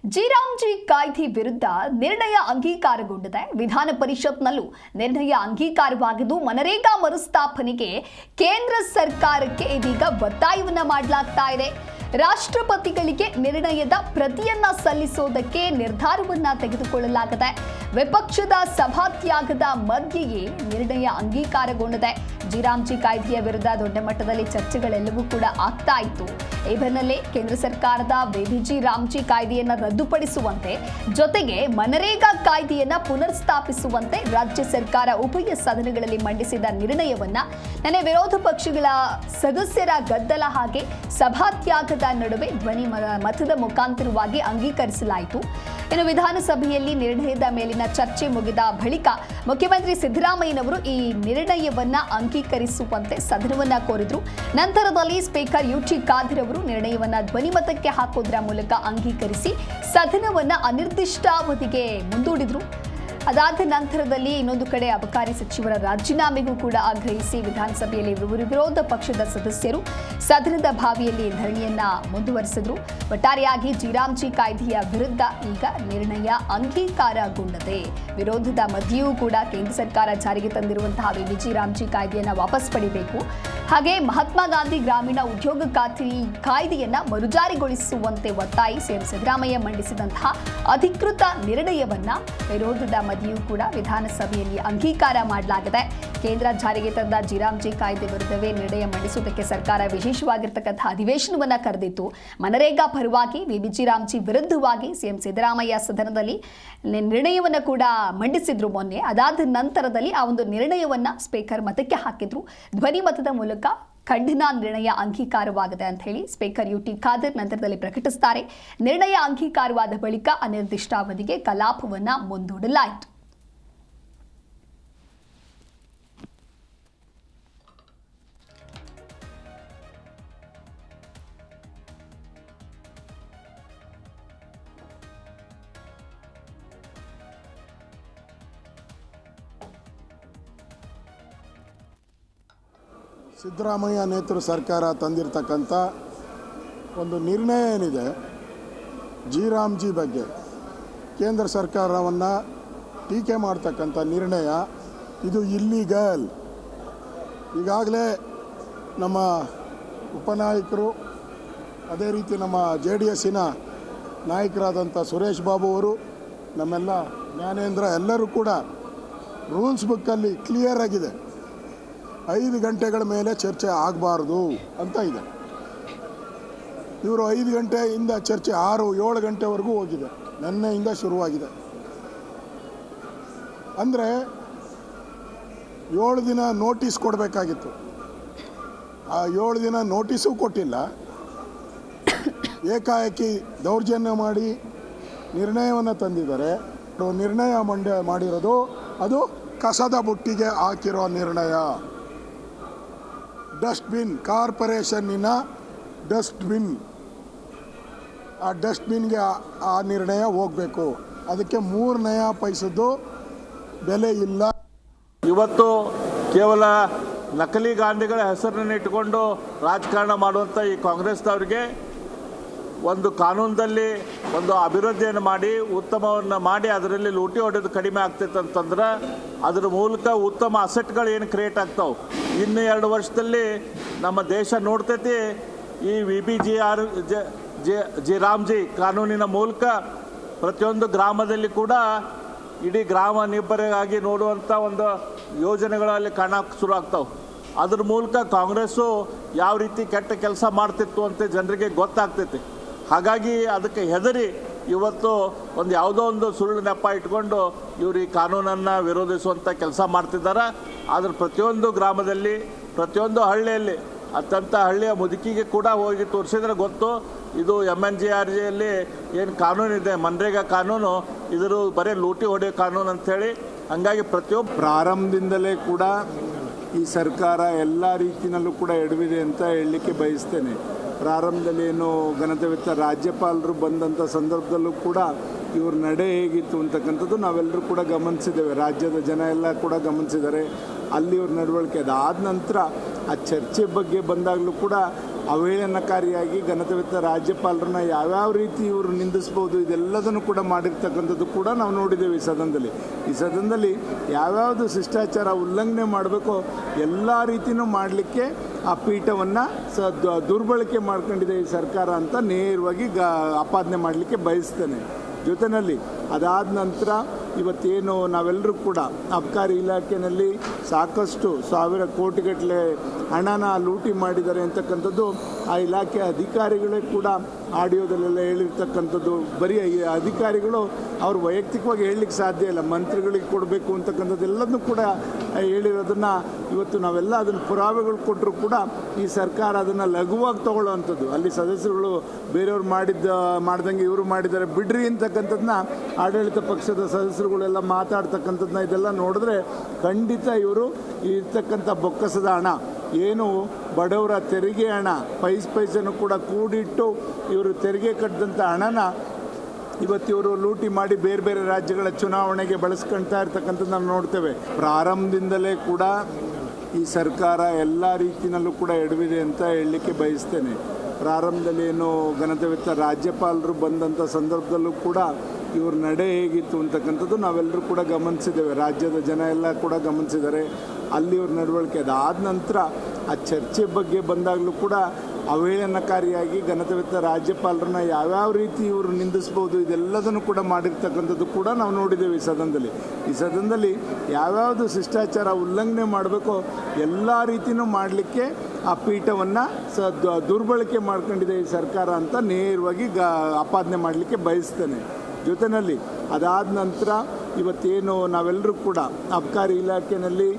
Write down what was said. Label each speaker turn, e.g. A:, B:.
A: G ಕಾಯ್ದೆ ವಿರುದ್ಧ ನಿರ್ಣಯ ಅಂಗೀಕಾರಗೊಂಡಿದೆ. ವಿಧಾನ ಪರಿಷತ್ನಲ್ಲೂ ನಿರ್ಣಯ ಅಂಗೀಕಾರವಾಗಿದ್ದು ಮನರೇಗಾ ಮರುಸ್ಥಾಪನೆಗೆ ಕೇಂದ್ರ ಸರ್ಕಾರಕ್ಕೆ ಇದೀಗ ಒತ್ತಾಯವನ್ನ ಮಾಡಲಾಗ್ತಾ ಇದೆ. ರಾಷ್ಟ್ರಪತಿಗಳಿಗೆ ನಿರ್ಣಯದ ಪ್ರತಿಯನ್ನ ಸಲ್ಲಿಸೋದಕ್ಕೆ ನಿರ್ಧಾರವನ್ನ ತೆಗೆದುಕೊಳ್ಳಲಾಗಿದೆ. ವಿಪಕ್ಷದ ಸಭಾತ್ಯಾಗದ ಮಧ್ಯೆಯೇ ನಿರ್ಣಯ ಅಂಗೀಕಾರಗೊಂಡಿದೆ. ಜಿ ಕಾಯ್ದೆಯ ವಿರುದ್ಧ ದೊಡ್ಡ ಮಟ್ಟದಲ್ಲಿ ಚರ್ಚೆಗಳೆಲ್ಲವೂ ಕೂಡ ಆಗ್ತಾ ಇತ್ತು. ಈ ಬೆನ್ನಲ್ಲೇ ಕೇಂದ್ರ ಸರ್ಕಾರದ ಜಿ ಕಾಯ್ದೆಯನ್ನ ರದ್ದುಪಡಿಸುವಂತೆ ಜೊತೆಗೆ ಮನರೇಗಾ ಕಾಯ್ದೆಯನ್ನ ಪುನರ್ ಸ್ಥಾಪಿಸುವಂತೆ ರಾಜ್ಯ ಸರ್ಕಾರ ಉಭಯ ಸದನಗಳಲ್ಲಿ ಮಂಡಿಸಿದ ನಿರ್ಣಯವನ್ನ ನೆನ್ನೆ ವಿರೋಧ ಪಕ್ಷಗಳ ಸದಸ್ಯರ ಗದ್ದಲ ಹಾಗೆ ಸಭಾತ್ಯಾಗದ ನಡುವೆ ಧ್ವನಿ ಮತದ ಮುಖಾಂತರವಾಗಿ ಅಂಗೀಕರಿಸಲಾಯಿತು. ಇನ್ನು ವಿಧಾನಸಭೆಯಲ್ಲಿ ನಿರ್ಣಯದ ಮೇಲಿನ ಚರ್ಚೆ ಮುಗಿದ ಬಳಿಕ ಮುಖ್ಯಮಂತ್ರಿ ಸಿದ್ದರಾಮಯ್ಯನವರು ಈ ನಿರ್ಣಯವನ್ನ ಅಂಗೀಕರಿಸುವಂತೆ ಸದನವನ್ನ ಕೋರಿದ್ರು. ನಂತರದಲ್ಲಿ ಸ್ಪೀಕರ್ ಯುಟಿ ಖಾದರ್ ಅವರು ನಿರ್ಣಯವನ್ನ ಧ್ವನಿಮತಕ್ಕೆ ಹಾಕೋದ್ರ ಮೂಲಕ ಅಂಗೀಕರಿಸಿ ಸದನವನ್ನ ಅನಿರ್ದಿಷ್ಟಾವಧಿಗೆ ಮುಂದೂಡಿದ್ರು. ಅದಾದ ನಂತರದಲ್ಲಿ ಇನ್ನೊಂದು ಕಡೆ ಅಬಕಾರಿ ಸಚಿವರ ರಾಜೀನಾಮೆಗೂ ಕೂಡ ಆಗ್ರಹಿಸಿ ವಿಧಾನಸಭೆಯಲ್ಲಿ ವಿರೋಧ ಪಕ್ಷದ ಸದಸ್ಯರು ಸದನದ ಬಾವಿಯಲ್ಲಿ ಧರಣಿಯನ್ನ ಮುಂದುವರೆಸಿದ್ರು. ಒಟ್ಟಾರೆಯಾಗಿ ಜಿ ಕಾಯ್ದೆಯ ವಿರುದ್ಧ ಈಗ ನಿರ್ಣಯ ಅಂಗೀಕಾರಗೊಂಡಿದೆ. ವಿರೋಧದ ಮಧ್ಯೆಯೂ ಕೂಡ ಕೇಂದ್ರ ಸರ್ಕಾರ ಜಾರಿಗೆ ತಂದಿರುವಂತಹ ಜಿ ಕಾಯ್ದೆಯನ್ನ ವಾಪಸ್ ಪಡಿಬೇಕು, ಹಾಗೆ ಮಹಾತ್ಮ ಗಾಂಧಿ ಗ್ರಾಮೀಣ ಉದ್ಯೋಗ ಖಾತ್ರಿ ಕಾಯ್ದೆಯನ್ನ ಮರುಜಾರಿಗೊಳಿಸುವಂತೆ ಒತ್ತಾಯಿ ಸಿಎಂ ಸಿದ್ದರಾಮಯ್ಯ ಮಂಡಿಸಿದಂತಹ ಅಧಿಕೃತ ನಿರ್ಣಯವನ್ನ ವಿರೋಧದ ಮಧ್ಯೆಯೂ ಕೂಡ ವಿಧಾನಸಭೆಯಲ್ಲಿ ಅಂಗೀಕಾರ ಮಾಡಲಾಗಿದೆ. ಕೇಂದ್ರ ಜಾರಿಗೆ ತಂದ ಜಿ ಕಾಯ್ದೆ ವಿರುದ್ಧವೇ ನಿರ್ಣಯ ಮಂಡಿಸುವುದಕ್ಕೆ ಸರ್ಕಾರ ವಿಶೇಷವಾಗಿರ್ತಕ್ಕಂತಹ ಅಧಿವೇಶನವನ್ನ ಕರೆದಿತ್ತು. ಮನರೇಗಾ ಪರವಾಗಿ ಜಿ ವಿರುದ್ಧವಾಗಿ ಸಿಎಂ ಸಿದ್ದರಾಮಯ್ಯ ಸದನದಲ್ಲಿ ನಿರ್ಣಯವನ್ನ ಕೂಡ ಮಂಡಿಸಿದ್ರು ಮೊನ್ನೆ. ಅದಾದ ನಂತರದಲ್ಲಿ ಆ ಒಂದು ನಿರ್ಣಯವನ್ನ ಸ್ಪೀಕರ್ ಮತಕ್ಕೆ ಹಾಕಿದ್ರು. ಧ್ವನಿ ಮತದ ಮೂಲಕ ಖಂಡನಾ ನಿರ್ಣಯ ಅಂಗೀಕಾರವಾಗಿದೆ ಅಂತ ಹೇಳಿ ಸ್ಪೀಕರ್ ಯುಟಿ ಖಾದರ್ ನಂತರದಲ್ಲಿ ಪ್ರಕಟಿಸುತ್ತಾರೆ. ನಿರ್ಣಯ ಅಂಗೀಕಾರವಾದ ಬಳಿಕ ಅನಿರ್ದಿಷ್ಟಾವಧಿಗೆ ಕಲಾಪವನ್ನ ಮುಂದೂಡಲಾಯಿತು.
B: ಸಿದ್ದರಾಮಯ್ಯ ನೇತೃತ್ವ ಸರ್ಕಾರ ತಂದಿರತಕ್ಕಂಥ ಒಂದು ನಿರ್ಣಯ ಏನಿದೆ ಜಿ ಬಗ್ಗೆ ಕೇಂದ್ರ ಸರ್ಕಾರವನ್ನು ಟೀಕೆ ಮಾಡ್ತಕ್ಕಂಥ ನಿರ್ಣಯ ಇದು ಇಲ್ಲೀಗಲ್. ಈಗಾಗಲೇ ನಮ್ಮ ಉಪನಾಯಕರು ಅದೇ ರೀತಿ ನಮ್ಮ JDSನ ನಾಯಕರಾದಂಥ ಸುರೇಶ್ ಬಾಬು ಅವರು, ನಮ್ಮೆಲ್ಲ ಜ್ಞಾನೇಂದ್ರ ಎಲ್ಲರೂ ಕೂಡ ರೂಲ್ಸ್ ಬುಕ್ಕಲ್ಲಿ ಕ್ಲಿಯರ್ ಆಗಿದೆ 5 ಗಂಟೆಗಳ ಮೇಲೆ ಚರ್ಚೆ ಆಗಬಾರ್ದು ಅಂತ ಇದೆ. ಇವರು 5 ಗಂಟೆಯಿಂದ ಚರ್ಚೆ 6-7 ಗಂಟೆವರೆಗೂ ಹೋಗಿದೆ. ನಿನ್ನೆಯಿಂದ ಶುರುವಾಗಿದೆ. ಅಂದರೆ 7 ದಿನ ನೋಟಿಸ್ ಕೊಡಬೇಕಾಗಿತ್ತು. ಆ 7 ದಿನ ನೋಟಿಸು ಕೊಟ್ಟಿಲ್ಲ. ಏಕಾಏಕಿ ದೌರ್ಜನ್ಯ ಮಾಡಿ ನಿರ್ಣಯವನ್ನು ತಂದಿದ್ದಾರೆ. ನಿರ್ಣಯ ಮಾಡಿರೋದು ಅದು ಕಸದ ಬುಟ್ಟಿಗೆ ಹಾಕಿರೋ ನಿರ್ಣಯ. ಡಸ್ಟ್ಬಿನ್, ಕಾರ್ಪೊರೇಷನ್ನಿನ ಡಸ್ಟ್ಬಿನ್, ಆ ಡಸ್ಟ್ಬಿನ್ಗೆ ಆ ನಿರ್ಣಯ ಹೋಗಬೇಕು. ಅದಕ್ಕೆ 3 ನಯಾ ಪೈಸದ್ದು ಬೆಲೆ ಇಲ್ಲ.
C: ಇವತ್ತು ಕೇವಲ ನಕಲಿ ಗಾಂಧಿಗಳ ಹೆಸರನ್ನು ಇಟ್ಟುಕೊಂಡು ರಾಜಕಾರಣ ಮಾಡುವಂಥ ಈ ಕಾಂಗ್ರೆಸ್ದವ್ರಿಗೆ ಒಂದು ಕಾನೂನದಲ್ಲಿ ಒಂದು ಅಭಿವೃದ್ಧಿಯನ್ನು ಮಾಡಿ ಉತ್ತಮವನ್ನು ಮಾಡಿ ಅದರಲ್ಲಿ ಲೂಟಿ ಹೊಡೆದು ಕಡಿಮೆ ಆಗ್ತೈತೆ ಅಂತಂದ್ರೆ ಅದರ ಮೂಲಕ ಉತ್ತಮ ಅಸೆಟ್ಗಳು ಏನು ಕ್ರಿಯೇಟ್ ಆಗ್ತಾವೆ. ಇನ್ನು 2 ವರ್ಷದಲ್ಲಿ ನಮ್ಮ ದೇಶ ನೋಡ್ತೈತಿ ಈ ಜಿ ಕಾನೂನಿನ ಮೂಲಕ ಪ್ರತಿಯೊಂದು ಗ್ರಾಮದಲ್ಲಿ ಕೂಡ ಇಡೀ ಗ್ರಾಮ ನಿಬ್ಬರಿಗಾಗಿ ನೋಡುವಂಥ ಒಂದು ಯೋಜನೆಗಳಲ್ಲಿ ಕಾಣಕ್ಕೆ ಶುರು ಆಗ್ತಾವೆ. ಅದ್ರ ಮೂಲಕ ಕಾಂಗ್ರೆಸ್ಸು ಯಾವ ರೀತಿ ಕೆಟ್ಟ ಕೆಲಸ ಮಾಡ್ತಿತ್ತು ಅಂತ ಜನರಿಗೆ ಗೊತ್ತಾಗ್ತೈತಿ. ಹಾಗಾಗಿ ಅದಕ್ಕೆ ಹೆದರಿ ಇವತ್ತು ಯಾವುದೋ ಒಂದು ಸುಳ್ಳು ನೆಪ ಇಟ್ಕೊಂಡು ಇವರು ಈ ಕಾನೂನನ್ನು ವಿರೋಧಿಸುವಂಥ ಕೆಲಸ ಮಾಡ್ತಿದ್ದಾರೆ. ಆದರೆ ಪ್ರತಿಯೊಂದು ಗ್ರಾಮದಲ್ಲಿ ಪ್ರತಿಯೊಂದು ಹಳ್ಳಿಯಲ್ಲಿ ಅತ್ಯಂತ ಹಳ್ಳಿಯ ಮುದುಕಿಗೆ ಕೂಡ ಹೋಗಿ ತೋರಿಸಿದ್ರೆ ಗೊತ್ತು ಇದು MNGRGಯಲ್ಲಿ ಏನು ಕಾನೂನಿದೆ ಮನ್ರೇಗಾ ಕಾನೂನು ಇದ್ರ ಬರೀ ಲೂಟಿ ಹೊಡೆಯೋ ಕಾನೂನು ಅಂಥೇಳಿ. ಹಾಗಾಗಿ ಪ್ರತಿಯೊಬ್ಬ
D: ಪ್ರಾರಂಭದಿಂದಲೇ ಕೂಡ ಈ ಸರ್ಕಾರ ಎಲ್ಲ ರೀತಿಯಲ್ಲೂ ಕೂಡ ಎಡವಿದೆ ಅಂತ ಹೇಳಲಿಕ್ಕೆ ಬಯಸ್ತೇನೆ. ಪ್ರಾರಂಭದಲ್ಲಿ ಏನು ಘನತೆವೆತ್ತ ರಾಜ್ಯಪಾಲರು ಬಂದಂಥ ಸಂದರ್ಭದಲ್ಲೂ ಕೂಡ ಇವ್ರ ನಡೆ ಹೇಗಿತ್ತು ಅಂತಕ್ಕಂಥದ್ದು ನಾವೆಲ್ಲರೂ ಕೂಡ ಗಮನಿಸಿದ್ದೇವೆ. ರಾಜ್ಯದ ಜನ ಎಲ್ಲ ಕೂಡ ಗಮನಿಸಿದ್ದಾರೆ ಅಲ್ಲಿ ಇವ್ರ ನಡವಳಿಕೆ. ಅದಾದ ನಂತರ ಆ ಚರ್ಚೆ ಬಗ್ಗೆ ಬಂದಾಗಲೂ ಕೂಡ ಅವಹೇಳನಕಾರಿಯಾಗಿ ಘನತೆವೆತ್ತ ರಾಜ್ಯಪಾಲರನ್ನ ಯಾವ್ಯಾವ ರೀತಿ ಇವರು ನಿಂದಿಸ್ಬೋದು ಇದೆಲ್ಲದನ್ನು ಕೂಡ ಮಾಡಿರ್ತಕ್ಕಂಥದ್ದು ಕೂಡ ನಾವು ನೋಡಿದ್ದೇವೆ ಈ ಸದನದಲ್ಲಿ ಯಾವ್ಯಾವುದು ಶಿಷ್ಟಾಚಾರ ಉಲ್ಲಂಘನೆ ಮಾಡಬೇಕೋ ಎಲ್ಲ ರೀತಿಯೂ ಮಾಡಲಿಕ್ಕೆ ಆ ಪೀಠವನ್ನು ದುರ್ಬಳಕೆ ಮಾಡ್ಕೊಂಡಿದೆ ಈ ಸರ್ಕಾರ ಅಂತ ನೇರವಾಗಿ ಆಪಾದನೆ ಮಾಡಲಿಕ್ಕೆ ಬಯಸ್ತೇನೆ. ಜೊತೆಯಲ್ಲಿ ಅದಾದ ನಂತರ ಇವತ್ತೇನು ನಾವೆಲ್ಲರೂ ಕೂಡ ಅಬಕಾರಿ ಇಲಾಖೆಯಲ್ಲಿ ಸಾಕಷ್ಟು ಸಾವಿರ ಕೋಟಿಗಟ್ಟಲೆ ಹಣನ ಲೂಟಿ ಮಾಡಿದ್ದಾರೆ ಅಂತಕ್ಕಂಥದ್ದು ಆ ಇಲಾಖೆ ಅಧಿಕಾರಿಗಳೇ ಕೂಡ ಆಡಿಯೋದಲ್ಲೆಲ್ಲ ಹೇಳಿರ್ತಕ್ಕಂಥದ್ದು. ಬರೀ ಈ ಅಧಿಕಾರಿಗಳು ಅವರು ವೈಯಕ್ತಿಕವಾಗಿ ಹೇಳಲಿಕ್ಕೆ ಸಾಧ್ಯ ಇಲ್ಲ, ಮಂತ್ರಿಗಳಿಗೆ ಕೊಡಬೇಕು ಅಂತಕ್ಕಂಥದ್ದೆಲ್ಲದನ್ನು ಕೂಡ ಹೇಳಿರೋದನ್ನು ಇವತ್ತು ನಾವೆಲ್ಲ ಅದನ್ನು ಪುರಾವೆಗಳು ಕೊಟ್ಟರು ಕೂಡ ಈ ಸರ್ಕಾರ ಅದನ್ನು ಲಘುವಾಗಿ ತಗೊಳ್ಳೋವಂಥದ್ದು. ಅಲ್ಲಿ ಸದಸ್ಯರುಗಳು ಬೇರೆಯವ್ರು ಮಾಡ್ದಂಗೆ ಇವರು ಮಾಡಿದ್ದಾರೆ ಬಿಡ್ರಿ ಅಂತಕ್ಕಂಥದ್ದನ್ನ ಆಡಳಿತ ಪಕ್ಷದ ಸದಸ್ಯರುಗಳೆಲ್ಲ ಮಾತಾಡ್ತಕ್ಕಂಥದ್ದನ್ನ ಇದೆಲ್ಲ ನೋಡಿದ್ರೆ ಖಂಡಿತ ಇವರು ಇರ್ತಕ್ಕಂಥ ಬೊಕ್ಕಸದ ಹಣ ಏನು ಬಡವರ ತೆರಿಗೆ ಹಣ ಪೈಸೆನೂ ಕೂಡ ಕೂಡಿಟ್ಟು ಇವರು ತೆರಿಗೆ ಕಟ್ಟಿದಂಥ ಹಣನ ಇವತ್ತು ಇವರು ಲೂಟಿ ಮಾಡಿ ಬೇರೆ ಬೇರೆ ರಾಜ್ಯಗಳ ಚುನಾವಣೆಗೆ ಬಳಸ್ಕೊಳ್ತಾ ಇರ್ತಕ್ಕಂಥದ್ದು ನಾವು ನೋಡ್ತೇವೆ. ಪ್ರಾರಂಭದಿಂದಲೇ ಕೂಡ ಈ ಸರ್ಕಾರ ಎಲ್ಲ ರೀತಿಯಲ್ಲೂ ಕೂಡ ಎಡವಿದೆ ಅಂತ ಹೇಳಲಿಕ್ಕೆ ಬಯಸ್ತೇನೆ. ಪ್ರಾರಂಭದಲ್ಲಿ ಏನು ಘನತೆವೆತ್ತ ರಾಜ್ಯಪಾಲರು ಬಂದಂಥ ಸಂದರ್ಭದಲ್ಲೂ ಕೂಡ ಇವ್ರ ನಡೆ ಹೇಗಿತ್ತು ಅಂತಕ್ಕಂಥದ್ದು ನಾವೆಲ್ಲರೂ ಕೂಡ ಗಮನಿಸಿದ್ದೇವೆ, ರಾಜ್ಯದ ಜನ ಎಲ್ಲ ಕೂಡ ಗಮನಿಸಿದ್ದಾರೆ. ಅಲ್ಲಿ ಇವ್ರ ನಡವಳಿಕೆ ಅದಾದ ನಂತರ ಆ ಚರ್ಚೆ ಬಗ್ಗೆ ಬಂದಾಗಲೂ ಕೂಡ ಅವಹೇಳನಕಾರಿಯಾಗಿ ಘನತೆವೆತ್ತ ರಾಜ್ಯಪಾಲರನ್ನ ಯಾವ್ಯಾವ ರೀತಿ ಇವರು ನಿಂದಿಸ್ಬೋದು ಇದೆಲ್ಲದನ್ನು ಕೂಡ ಮಾಡಿರ್ತಕ್ಕಂಥದ್ದು ಕೂಡ ನಾವು ನೋಡಿದ್ದೇವೆ ಈ ಸದನದಲ್ಲಿ ಯಾವ್ಯಾವುದು ಶಿಷ್ಟಾಚಾರ ಉಲ್ಲಂಘನೆ ಮಾಡಬೇಕೋ ಎಲ್ಲ ರೀತಿಯೂ ಮಾಡಲಿಕ್ಕೆ ಆ ಪೀಠವನ್ನು ದುರ್ಬಳಕೆ ಮಾಡ್ಕೊಂಡಿದೆ ಈ ಸರ್ಕಾರ ಅಂತ ನೇರವಾಗಿ ಆಪಾದನೆ ಮಾಡಲಿಕ್ಕೆ ಬಯಸ್ತೇನೆ. ಜೊತೆಯಲ್ಲಿ ಅದಾದ ನಂತರ ಇವತ್ತೇನು ನಾವೆಲ್ಲರೂ ಕೂಡ ಅಬಕಾರಿ ಇಲಾಖೆಯಲ್ಲಿ